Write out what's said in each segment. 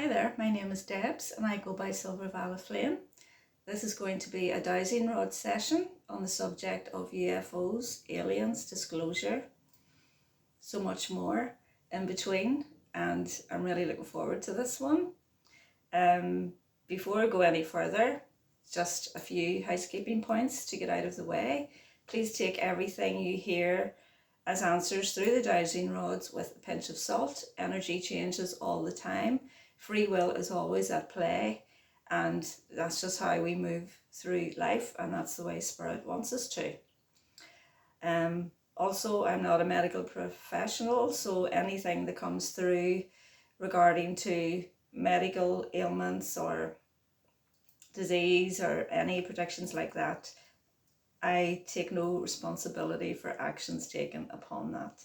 Hi there, my name is Debs and I go by Silver Valley Flame. This is going to be a dowsing rod session on the subject of UFOs, aliens, disclosure, so much more in between, and I'm really looking forward to this one. Before I go any further, just a few housekeeping points to get out of the way. Please take everything you hear as answers through the dowsing rods with a pinch of salt. Energy changes all the time. Free will is always at play, and that's just how we move through life, and that's the way Spirit wants us to. Also, I'm not a medical professional, so anything that comes through regarding to medical ailments or disease or any predictions like that, I take no responsibility for actions taken upon that.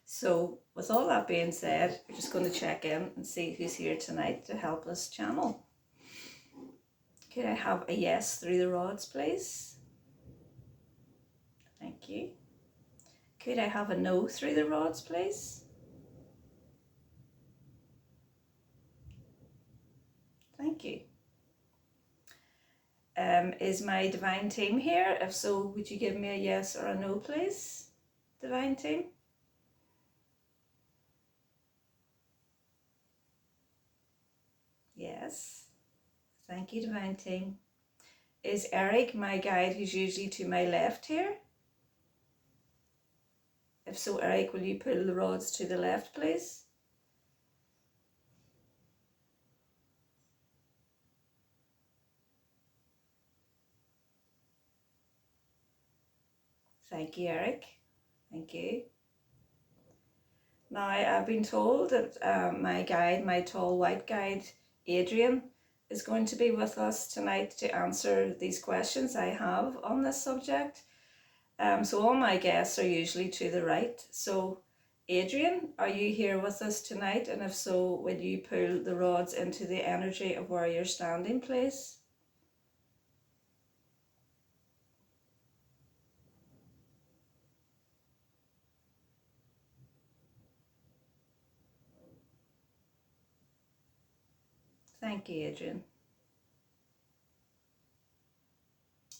So with all that being said, we're just going to check in and see who's here tonight to help us channel. Could I have a yes through the rods, please? Thank you. Could I have a no through the rods, please? Thank you. Is my divine team here? If so, would you give me a yes or a no, please? Divine team? Yes. Thank you, divine team. Is Eric, my guide, who's usually to my left here? If so, Eric, will you pull the rods to the left, please? Thank you, Eric. Thank you. Now, I've been told that my guide, my tall white guide, Adrian, is going to be with us tonight to answer these questions I have on this subject. So all my guests are usually to the right. So Adrian, are you here with us tonight? And if so, will you pull the rods into the energy of where you're standing, please? Thank you, Adrian.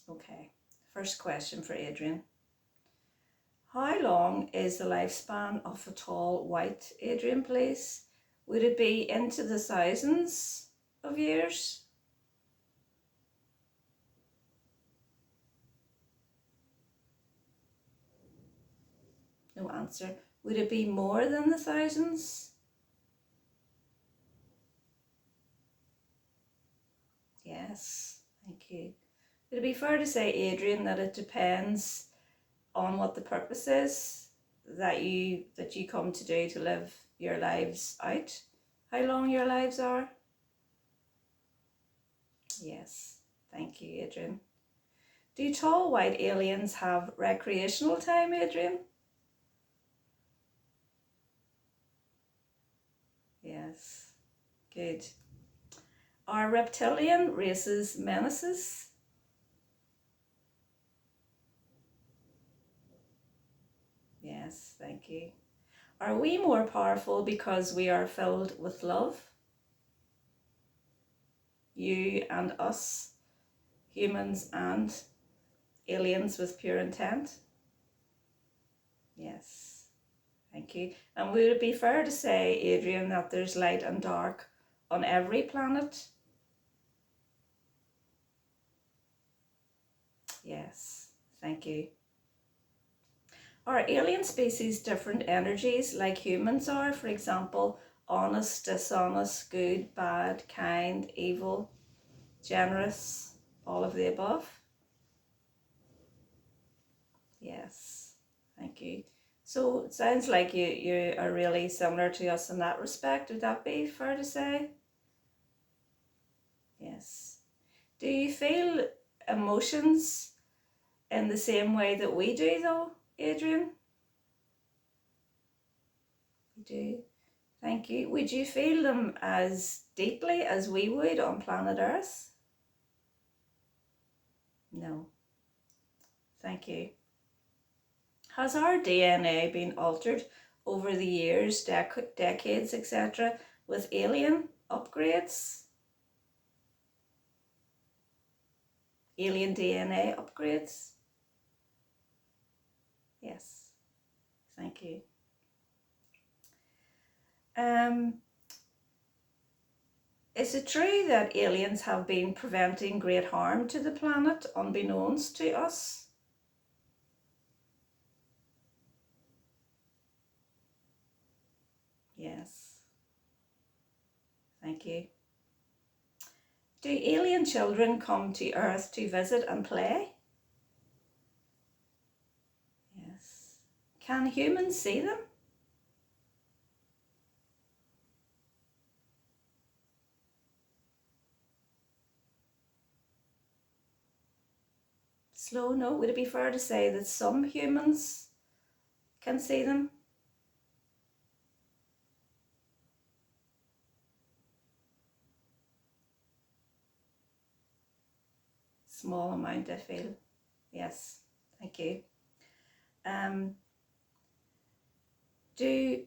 Okay, first question for Adrian. How long is the lifespan of a tall white, Adrian, please? Would it be into the thousands of years? No answer. Would it be more than the thousands? Yes, thank you. Would it be fair to say, Adrian, that it depends on what the purpose is that you come to do to live your lives out? How long your lives are? Yes, thank you, Adrian. Do tall white aliens have recreational time, Adrian? Yes, good. Are reptilian races menaces? Yes, thank you. Are we more powerful because we are filled with love? You and us, humans and aliens with pure intent? Yes, thank you. And would it be fair to say, Adrian, that there's light and dark on every planet? Yes, thank you. Are alien species different energies like humans are? For example, honest, dishonest, good, bad, kind, evil, generous, all of the above? Yes, thank you. So it sounds like you are really similar to us in that respect. Would that be fair to say? Yes. Do you feel emotions in the same way that we do though, Adrian? You do. Thank you. Would you feel them as deeply as we would on planet Earth? No. Thank you. Has our DNA been altered over the years, decades, etc.? with alien upgrades, alien DNA upgrades? Yes, thank you. Is it true that aliens have been preventing great harm to the planet unbeknownst to us? Yes, thank you. Do alien children come to Earth to visit and play? Yes. Can humans see them? Slow, no. Would it be fair to say that some humans can see them? Small amount, I feel. Yes, thank you. Do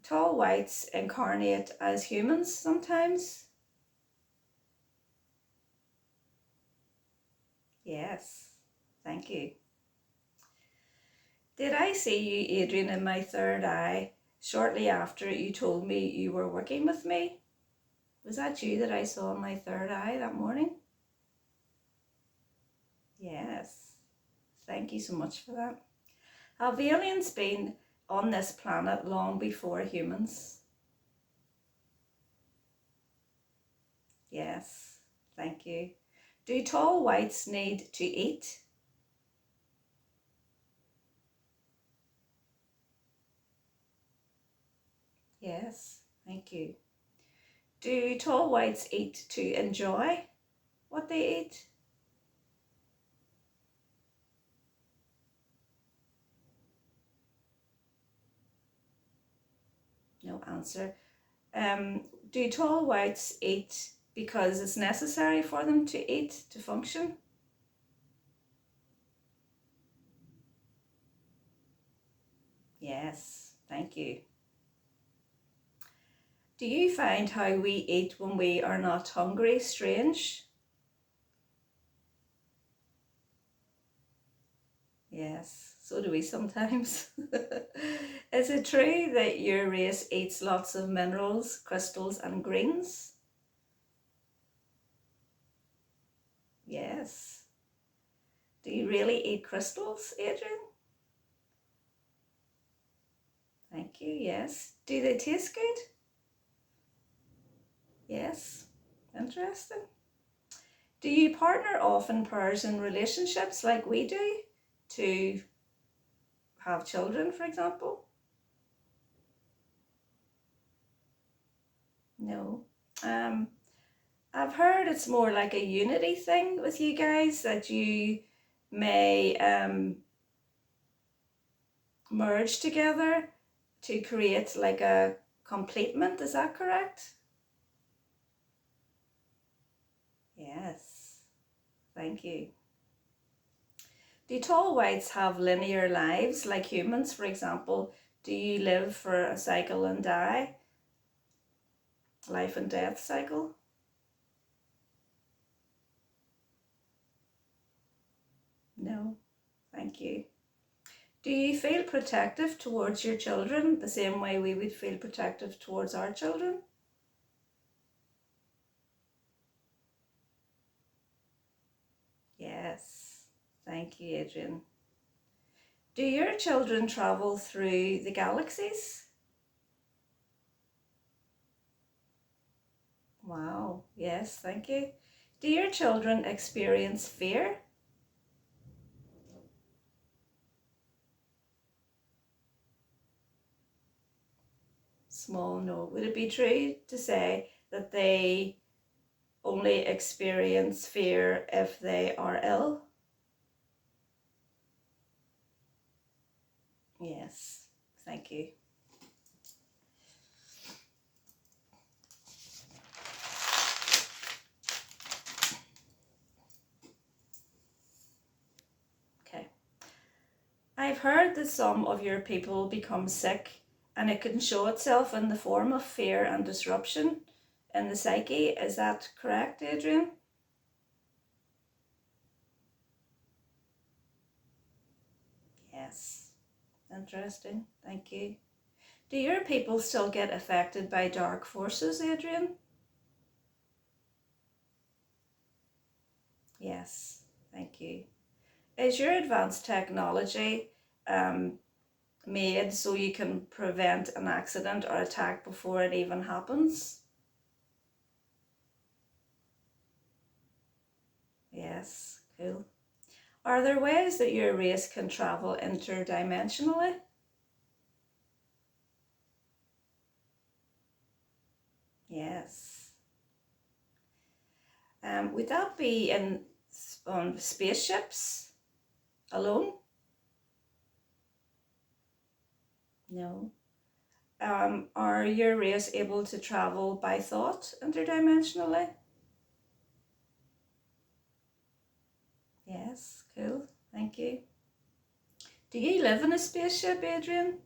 tall whites incarnate as humans sometimes? Yes, thank you. Did I see you, Adrian, in my third eye shortly after you told me you were working with me? Was that you that I saw in my third eye that morning? Yes, thank you so much for that. Have aliens been on this planet long before humans? Yes, thank you. Do tall whites need to eat? Yes, thank you. Do tall whites eat to enjoy what they eat? No answer. Do tall whites eat because it's necessary for them to eat to function? Yes, thank you. Do you find how we eat when we are not hungry strange? Yes, so do we sometimes. Is it true that your race eats lots of minerals, crystals, and greens? Yes. Do you really eat crystals, Adrian? Thank you, yes. Do they taste good? Yes. Interesting. Do you partner off in pairs in relationships like we do to have children, for example? No. I've heard it's more like a unity thing with you guys, that you may merge together to create like a completement. Is that correct? Yes. Thank you. Do tall whites have linear lives like humans, for example? Do you live for a cycle and die? Life and death cycle? No. Thank you. Do you feel protective towards your children the same way we would feel protective towards our children? Yes. Thank you, Adrian. Do your children travel through the galaxies? Wow. Yes, thank you. Do your children experience fear? Small no. Would it be true to say that they only experience fear if they are ill? Yes, thank you. Okay. I've heard that some of your people become sick And it can show itself in the form of fear and disruption in the psyche. Is that correct, Adrian? Yes. Interesting. Thank you. Do your people still get affected by dark forces, Adrian? Yes. Thank you. Is your advanced technology made so you can prevent an accident or attack before it even happens? Yes. Cool. Are there ways that your race can travel interdimensionally? Yes. Would that be on spaceships alone? No. Are your race able to travel by thought interdimensionally? Yes, cool. Thank you. Do you live in a spaceship, Adrian?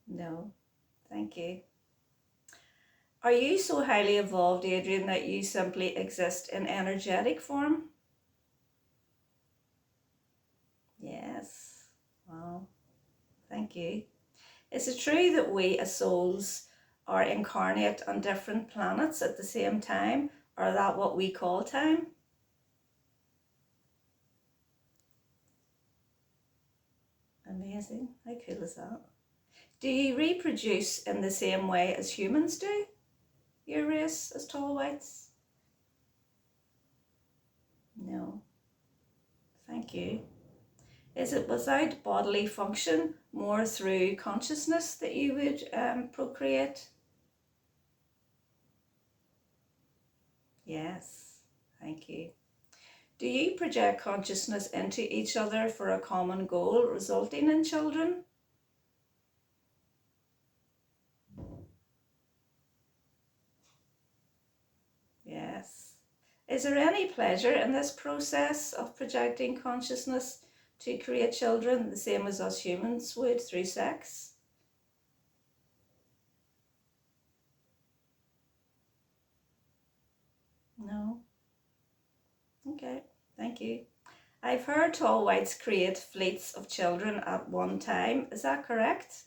No. Thank you. Are you so highly evolved, Adrian, that you simply exist in energetic form? Yes. Wow. Thank you. Is it true that we as souls are incarnate on different planets at the same time, or is that what we call time? Amazing. How cool is that? Do you reproduce in the same way as humans do? Your race as tall whites? No. Thank you. Is it without bodily function, more through consciousness, that you would procreate? Yes. Thank you. Do you project consciousness into each other for a common goal, resulting in children? Yes. Is there any pleasure in this process of projecting consciousness to create children, the same as us humans would through sex? No. Okay, thank you. I've heard tall whites create fleets of children at one time. Is that correct?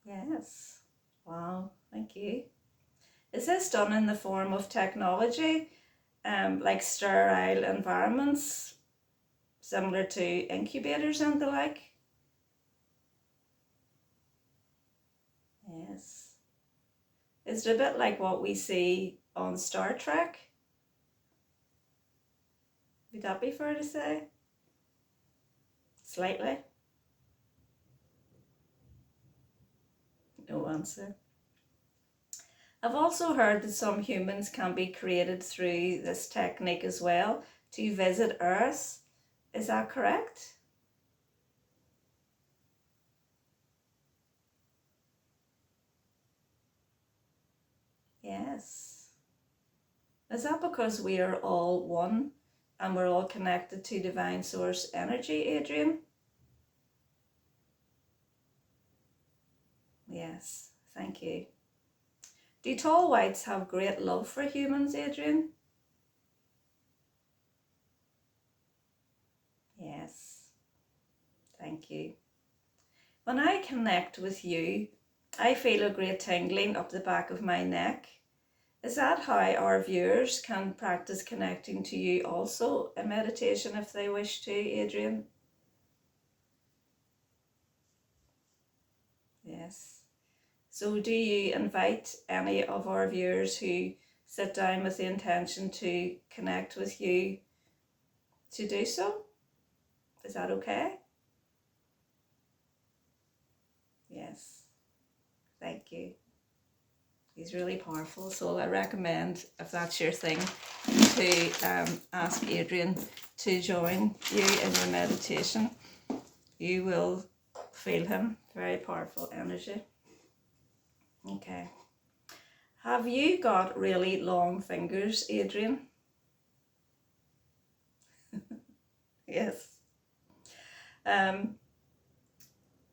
Yes. Wow, thank you. Is this done in the form of technology, like sterile environments, similar to incubators and the like? Yes. Is it a bit like what we see on Star Trek? Would that be fair to say? Slightly? No answer. I've also heard that some humans can be created through this technique as well to visit Earth. Is that correct? Yes. Is that because we are all one and we're all connected to divine source energy, Adrian? Yes, thank you. Do tall whites have great love for humans, Adrian? Yes, thank you. When I connect with you, I feel a great tingling up the back of my neck. Is that how our viewers can practice connecting to you also in meditation if they wish to, Adrian? Yes. So do you invite any of our viewers who sit down with the intention to connect with you to do so? Is that okay? Yes. Thank you. He's really powerful, so I recommend, if that's your thing, to ask Adrian to join you in your meditation. You will feel him. Very powerful energy. Okay. Have you got really long fingers, Adrian? Yes.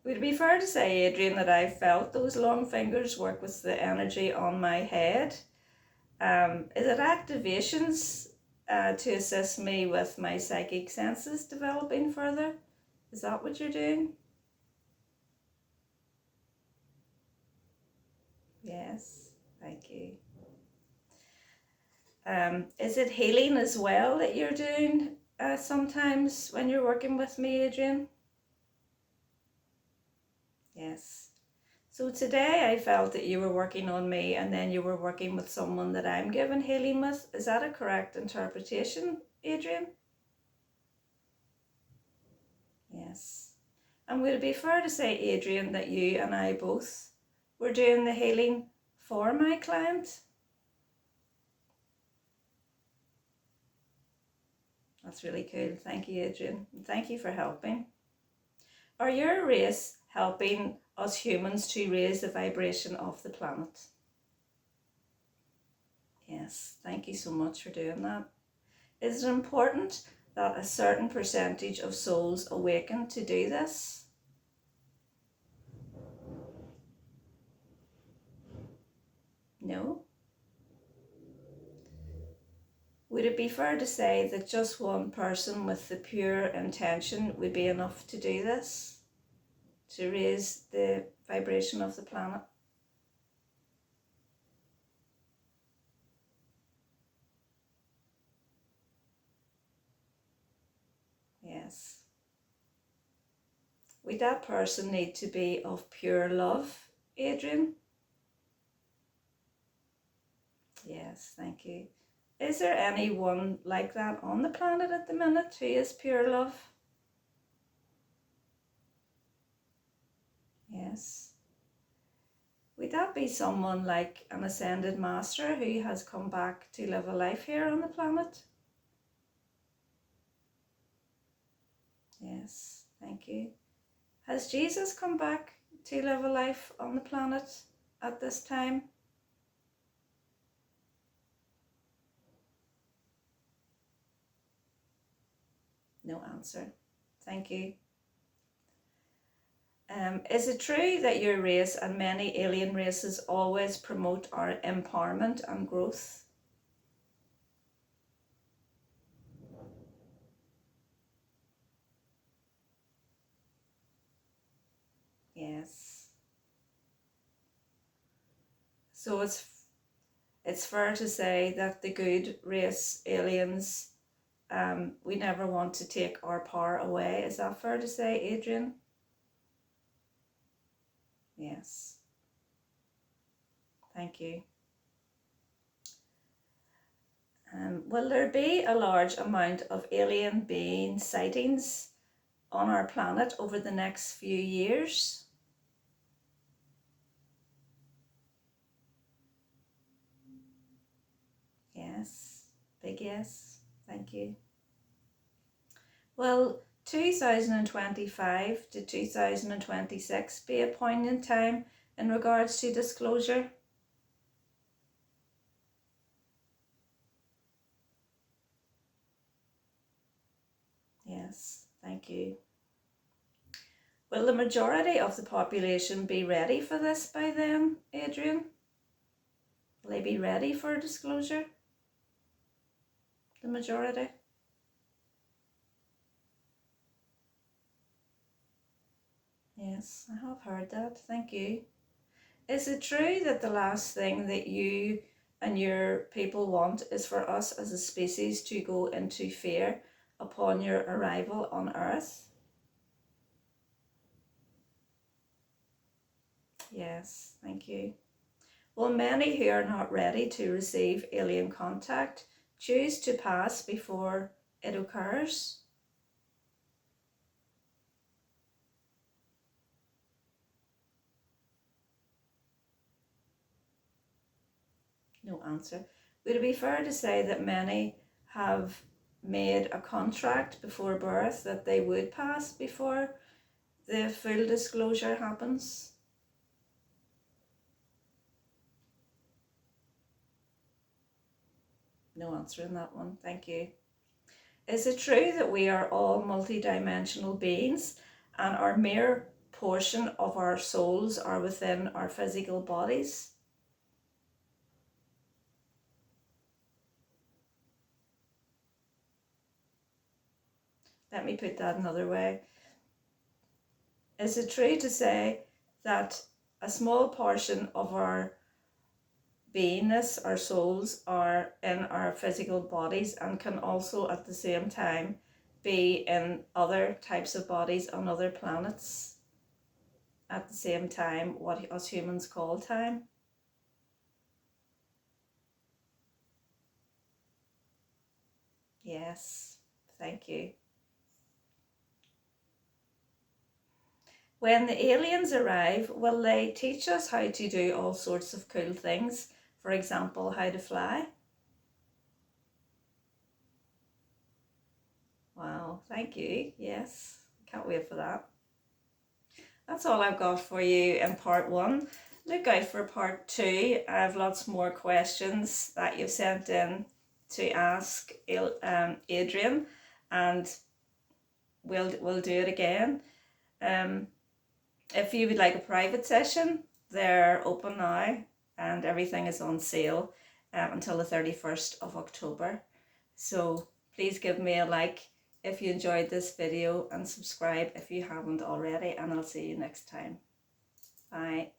Would it be fair to say, Adrian, that I felt those long fingers work with the energy on my head? Is it activations to assist me with my psychic senses developing further? Is that what you're doing? Yes, thank you. Is it healing as well that you're doing sometimes when you're working with me, Adrian? Yes. So today I felt that you were working on me and then you were working with someone that I'm giving healing with. Is that a correct interpretation, Adrian? Yes. And would it be fair to say, Adrian, that you and I both were doing the healing for my client? That's really cool. Thank you, Adrian. And thank you for helping. Are your race helping us humans to raise the vibration of the planet? Yes, thank you so much for doing that. Is it important that a certain percentage of souls awaken to do this? No. Would it be fair to say that just one person with the pure intention would be enough to do this? To raise the vibration of the planet? Yes. Would that person need to be of pure love, Adrian? Yes, thank you. Is there anyone like that on the planet at the minute who is pure love? Yes. Would that be someone like an ascended master who has come back to live a life here on the planet? Yes, thank you. Has Jesus come back to live a life on the planet at this time? No answer. Thank you. Is it true that your race and many alien races always promote our empowerment and growth? Yes. So it's fair to say that the good race aliens, we never want to take our power away. Is that fair to say, Adrian? Yes. Thank you. Will there be a large amount of alien being sightings on our planet over the next few years? Yes. Big yes. Thank you. Will 2025 to 2026 be a poignant time in regards to disclosure? Yes, thank you. Will the majority of the population be ready for this by then, Adrian? Will they be ready for disclosure? The majority? Yes, I have heard that. Thank you. Is it true that the last thing that you and your people want is for us as a species to go into fear upon your arrival on Earth? Yes, thank you. Will many who are not ready to receive alien contact choose to pass before it occurs? No answer. Would it be fair to say that many have made a contract before birth that they would pass before the full disclosure happens? No answer in that one. Thank you. Is it true that we are all multidimensional beings and our mere portion of our souls are within our physical bodies? Let me put that another way. Is it true to say that a small portion of our beingness, our souls, are in our physical bodies and can also at the same time be in other types of bodies on other planets at the same time, what us humans call time? Yes, thank you. When the aliens arrive, will they teach us how to do all sorts of cool things? For example, how to fly? Wow, thank you. Yes, can't wait for that. That's all I've got for you in part one. Look out for part two. I have lots more questions that you've sent in to ask Adrian, and we'll do it again. If you would like a private session, they're open now, and everything is on sale until the 31st of October. So please give me a like if you enjoyed this video and subscribe if you haven't already, and I'll see you next time. Bye.